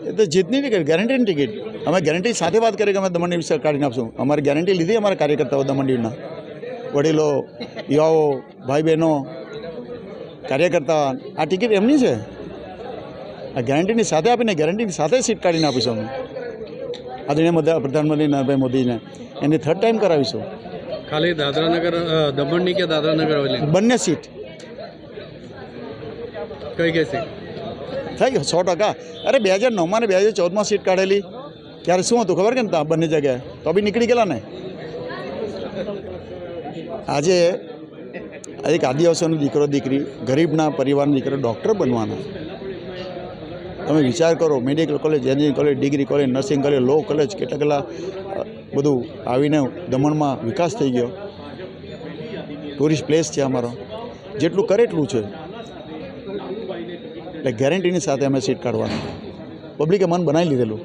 એ તો જીતની ticket, ગેરંટીની ticket. અમે ગેરંટી સાથે વાત કરી કે અમે દમણની વિશે કાઢીને આપશું. અમારી ગેરંટી લીધી અમારા કાર્યકર્તાઓ દમણડીના વડીલો, યુવાઓ, ભાઈ બહેનો, કાર્યકર્તા. આ ટિકિટ એમની છે. આ ગેરંટીની સાથે આપીને ગેરંટીની સાથે સીટ કાઢીને આપીશું અમે આદરણીય પ્રધાનમંત્રી નરેન્દ્રભાઈ મોદીને. એની થર્ડ ટાઈમ કરાવીશું. ખાલી દાદરાનગર દમણની કે દાદરાનગર હવેલી બંને સીટ કઈ કઈ સીટ થઈ ગયો 100%. અરે 2009માં ને 2014માં સીટ કાઢેલી ત્યારે શું હતું ખબર કે ને બંને જગ્યાએ તો બી નીકળી ગયેલા ને. આજે એક આદિવાસીનો દીકરો દીકરી, ગરીબના પરિવારનો દીકરો ડૉક્ટર બનવાના. તમે વિચાર કરો, medical college, engineering college, degree college, nursing college, law college, કેટલા બધું આવીને દમણમાં વિકાસ થઈ ગયો. ટુરિસ્ટ પ્લેસ છે અમારો. જેટલું કરે એટલું છે. એટલે ગેરંટીની સાથે અમે સીટ કાઢવાનું. પબ્લિકે મન બનાવી લીધેલું.